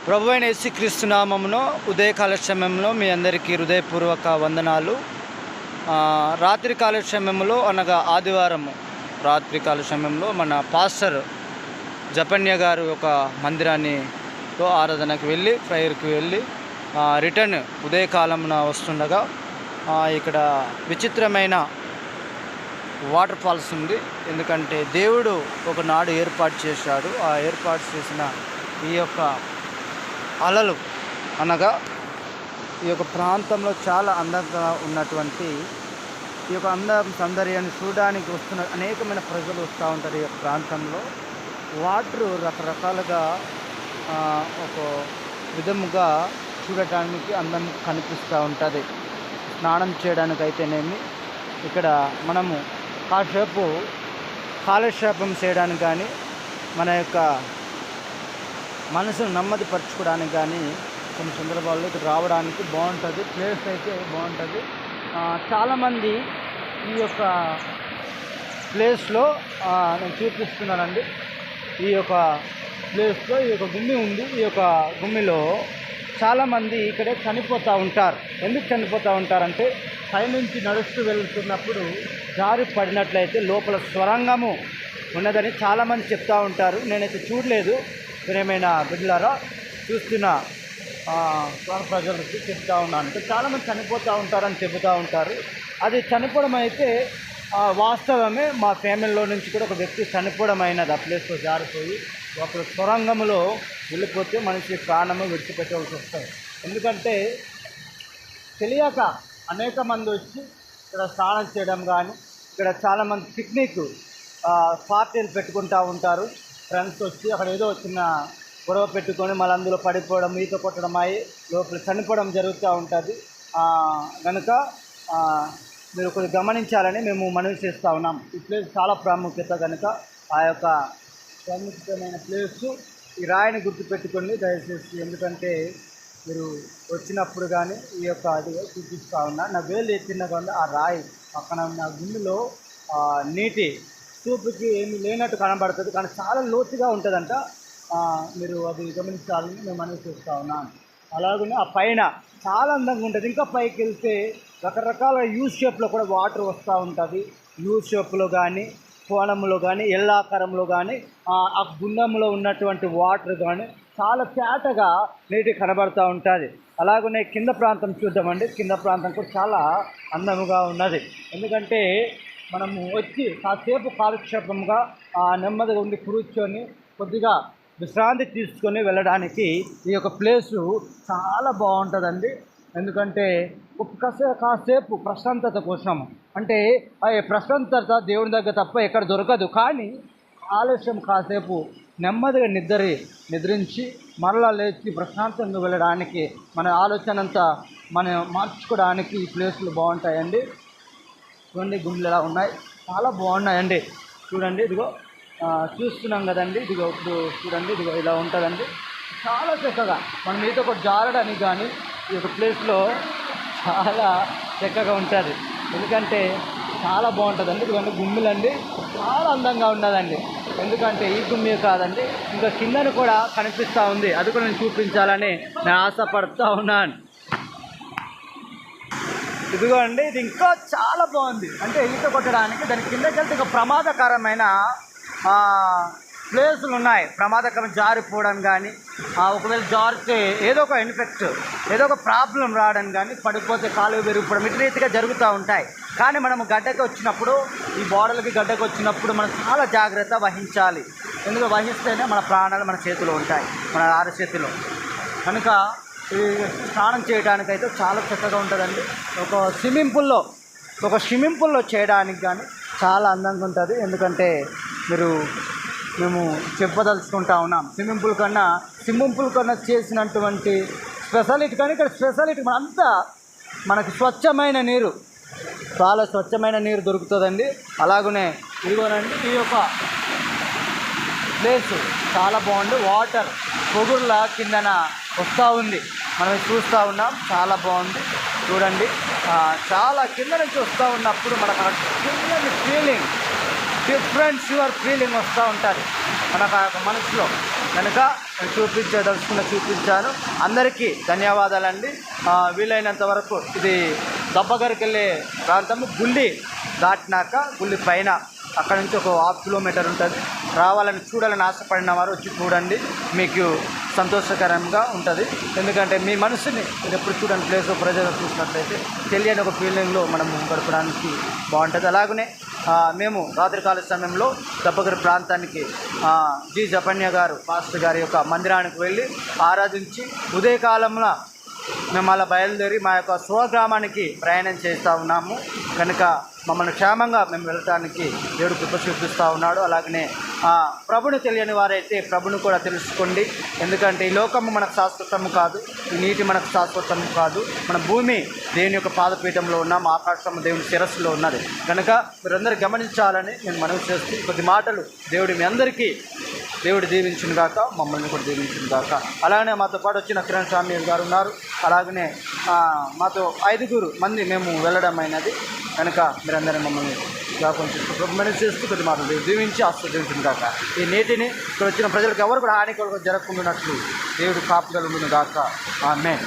ప్రభువైన యేసుక్రీస్తు నామములో ఉదయకాల సమయంలో మీ అందరికీ హృదయపూర్వక వందనాలు. రాత్రి కాల సమయంలో అనగా ఆదివారము రాత్రికాల సమయంలో మన పాస్టర్ జపన్య గారు ఒక మందిరానిలో ఆరాధనకు వెళ్ళి ప్రేయర్కి వెళ్ళి రిటర్న్ ఉదయకాలమున వస్తుండగా ఇక్కడ విచిత్రమైన వాటర్ ఫాల్స్ ఉంది. ఎందుకంటే దేవుడు ఒకనాడు ఏర్పాటు చేశాడు. ఆ ఏర్పాటు చేసిన ఈ యొక్క అలలు అనగా ఈ యొక్క ప్రాంతంలో చాలా అందంగా ఉన్నటువంటి ఈ యొక్క సౌందర్యాన్ని చూడడానికి వస్తున్న అనేకమైన ప్రజలు వస్తూ ఉంటారు. ఈ యొక్క ప్రాంతంలో వాటర్ రకరకాలుగా ఒక విధముగా చూడటానికి అందం కనిపిస్తూ ఉంటుంది. స్నానం చేయడానికి అయితేనేమి ఇక్కడ మనము కాసేపు కాలక్షేపం చేయడానికి కానీ మన యొక్క మనసును నెమ్మదిపరచుకోవడానికి కానీ కొన్ని సందర్భాల్లో ఇక్కడ రావడానికి బాగుంటుంది. ప్లేస్ అయితే బాగుంటుంది. చాలామంది ఈ యొక్క ప్లేస్లో నేను చూపిస్తున్నానండి. ఈ యొక్క ప్లేస్లో ఈ యొక్క గుమ్మి ఉంది. ఈ యొక్క గుమ్మిలో చాలామంది ఇక్కడే చనిపోతూ ఉంటారు. ఎందుకు చనిపోతూ ఉంటారంటే పైనుంచి నడుస్తూ వెళ్తున్నప్పుడు జారి పడినట్లయితే లోపల స్వరంగము ఉన్నదని చాలామంది చెప్తూ ఉంటారు. నేనైతే చూడలేదు. ప్రియమైన బిడ్డలారా, చూస్తున్న ప్రజలకి చెప్తూ ఉన్నాను. చాలామంది చనిపోతూ ఉంటారని చెబుతూ ఉంటారు. అది చనిపోవడం అయితే వాస్తవమే. మా ఫ్యామిలీలో నుంచి కూడా ఒక వ్యక్తి చనిపోవడం అయినది. ఆ ప్లేస్లో జారిపోయి ఒక సొరంగంలో వెళ్ళిపోతే మనిషి ప్రాణము విడిచిపెట్టవలసి వస్తుంది. ఎందుకంటే తెలియక అనేక మంది వచ్చి ఇక్కడ స్నానం చేయడం కానీ, ఇక్కడ చాలామంది పిక్నిక్ పార్టీలు పెట్టుకుంటూ ఉంటారు. ఫ్రెండ్స్ వచ్చి అక్కడ ఏదో చిన్న గొడవ పెట్టుకొని మళ్ళీ అందులో పడిపోవడం, ఈత కొట్టడం అయ్యి లోపల చనిపోవడం జరుగుతూ ఉంటుంది. కనుక మీరు కొద్దిగా గమనించాలని మేము మనవి చేస్తూ ఉన్నాం. ఈ ప్లేస్ చాలా ప్రాముఖ్యత కనుక ఆ యొక్క ప్రాముఖ్యమైన ప్లేసు ఈ రాయిని గుర్తుపెట్టుకోండి దయచేసి. ఎందుకంటే మీరు వచ్చినప్పుడు కానీ ఈ యొక్క అది చూపిస్తూ ఉన్నా నా వేలు ఎత్తినగా ఉంది. ఆ రాయి పక్కన ఉన్న గుండెలో నీటి చూపుకి ఏమీ లేనట్టు కనబడుతుంది, కానీ చాలా లోతుగా ఉంటుందంట. మీరు అది గమనించాలని మేము మనవి చేస్తూ ఉన్నాను. అలాగనే ఆ పైన చాలా అందంగా ఉంటుంది. ఇంకా పైకి వెళ్తే రకరకాల యూ షేప్లో కూడా వాటర్ వస్తూ ఉంటుంది. యూ షేప్లో కానీ, కోణంలో కానీ, ఎల్లాకారంలో కానీ, ఆ గుండంలో ఉన్నటువంటి వాటర్ కానీ చాలా తేటగా నీటి కనబడుతూ ఉంటుంది. అలాగనే కింద ప్రాంతం చూద్దామండి. కింద ప్రాంతం కూడా చాలా అందముగా ఉన్నది. ఎందుకంటే మనము వచ్చి కాసేపు కాలక్షేపంగా నెమ్మదిగా ఉండి కూర్చొని కొద్దిగా విశ్రాంతి తీసుకొని వెళ్ళడానికి ఈ యొక్క ప్లేసు చాలా బాగుంటుందండి. ఎందుకంటే కాసేపు ప్రశాంతత కోసం, అంటే ప్రశాంతత దేవుని దగ్గర తప్ప ఎక్కడ దొరకదు. కానీ ఆలస్యం కాసేపు నెమ్మదిగా నిద్రించి మరలా లేచి ప్రశాంతంగా వెళ్ళడానికి మన ఆలోచన అంతా మనం మార్చుకోవడానికి ఈ ప్లేసులు బాగుంటాయండి. చూడండి గుండెలు ఎలా ఉన్నాయి, చాలా బాగున్నాయండి. చూడండి ఇదిగో చూస్తున్నాం కదండి. ఇదిగో ఇప్పుడు చూడండి, ఇదిగో ఇలా ఉంటుందండి. చాలా చక్కగా మనం మీతో కూడా జారడానికి కానీ ఈ యొక్క ప్లేస్లో చాలా చక్కగా ఉంటుంది. ఎందుకంటే చాలా బాగుంటుందండి. ఇదిగోండి గుమ్మిలండి, చాలా అందంగా ఉన్నదండి. ఎందుకంటే ఈ గుమ్మి కాదండి, ఇంకా కిందను కూడా కనిపిస్తూ ఉంది. అది కూడా నేను చూపించాలని నేను ఆశపడుతూ ఉన్నాను. ఇదిగో అండి, ఇది ఇంకా చాలా బాగుంది. అంటే ఈత కొట్టడానికి దాని కిందకి వెళ్తే ఇంకా ప్రమాదకరమైన ప్లేసులు ఉన్నాయి. ప్రమాదకరం జారిపోవడం కానీ, ఒకవేళ జారితే ఏదో ఒక ఇన్ఫెక్ట్, ఏదో ఒక ప్రాబ్లం రావడం కానీ, పడిపోతే కాలు విరిగిపోవడం ఇటు రీతిగా జరుగుతూ ఉంటాయి. కానీ మనము గడ్డకి వచ్చినప్పుడు, ఈ బోర్డర్లకి గడ్డకి వచ్చినప్పుడు మనం చాలా జాగ్రత్త వహించాలి. ఎందుకంటే వహిస్తేనే మన ప్రాణాలు మన చేతిలో ఉంటాయి, మన అరచేతిలో. కనుక ఈ స్నానం చేయడానికైతే చాలా చక్కగా ఉంటుందండి. ఒక స్విమ్మింగ్ పూల్లో చేయడానికి కానీ చాలా అందంగా ఉంటుంది. ఎందుకంటే మేము చెప్పదలుచుకుంటా ఉన్నాం. స్విమ్మింగ్ పూల్ కన్నా చేసినటువంటి స్పెషాలిటీ. కానీ ఇక్కడ స్పెషాలిటీ అంతా మనకి స్వచ్ఛమైన నీరు, చాలా స్వచ్ఛమైన నీరు దొరుకుతుందండి. అలాగనే ఇదిగోనండి ఈ యొక్క ప్లేసు చాలా బాగుంది. వాటర్ పొగుర్లా కిందన వస్తూ ఉంది, మనం చూస్తూ ఉన్నాం. చాలా బాగుంది చూడండి. చాలా కింద నుంచి వస్తూ ఉన్నప్పుడు మనకు కింద ఫీలింగ్ డిఫరెంట్ యువర్ ఫీలింగ్ వస్తూ ఉంటుంది. మనకు ఆ యొక్క మనసులో కనుక నేను చూపించాను. అందరికీ ధన్యవాదాలండి. వీలైనంత వరకు ఇది దబ్బగరికి వెళ్ళే ప్రాంతము గుళ్ళి దాటినాక గుళ్ళి పైన అక్కడ నుంచి ఒక 1/2 కిలోమీటర్ ఉంటుంది. రావాలని చూడాలని ఆశపడిన వారు వచ్చి చూడండి, మీకు సంతోషకరంగా ఉంటుంది. ఎందుకంటే మీ మనసుని మీరు ఎప్పుడు చూడని ప్లేస్ ప్రజలు చూసినట్లయితే తెలియని ఒక ఫీలింగ్లో మనం గడపడానికి బాగుంటుంది. అలాగనే మేము రాత్రికాల సమయంలో దబ్బగరి ప్రాంతానికి జి జపన్య గారు పాస్టర్ గారి యొక్క మందిరానికి వెళ్ళి ఆరాధించి ఉదయకాలంలో మేము అలా బయలుదేరి మా యొక్క స్వగ్రామానికి ప్రయాణం చేస్తూ ఉన్నాము. కనుక మమ్మల్ని క్షేమంగా మేము వెళ్ళటానికి దేవుడు కృప చూపిస్తూ ఉన్నాడు. అలాగనే ప్రభుని తెలియని వారైతే ప్రభుని కూడా తెలుసుకోండి. ఎందుకంటే ఈ లోకము మనకు శాశ్వతము కాదు, ఈ నీటి మనకు శాశ్వతము కాదు. మన భూమి దేవుని యొక్క పాదపీఠంలో ఉన్నాం, ఆకాశం దేవుని శిరస్సులో ఉన్నది. కనుక మీరందరూ గమనించాలని నేను మనవి చేస్తూ కొద్ది మాటలు దేవుడి మీ అందరికీ దేవుడు దీవించును గాక, మమ్మల్ని కూడా దీవించును గాక. అలాగనే మాతో పాటు వచ్చిన కిరణ్ స్వామి గారు ఉన్నారు. అలాగనే మాతో 5 మంది మేము వెళ్ళడం అయినది. కనుక మీరందరూ మమ్మల్ని జ్ఞాపకం చేస్తూ కొద్ది మాటలు దీవించి ఆస్వాదించును గాక. ఈ నీటిని ఇక్కడ వచ్చిన ప్రజలకు ఎవరు కూడా హాని జరగకుండా దేవుడు కాపుదలు గాక. ఆమేన్.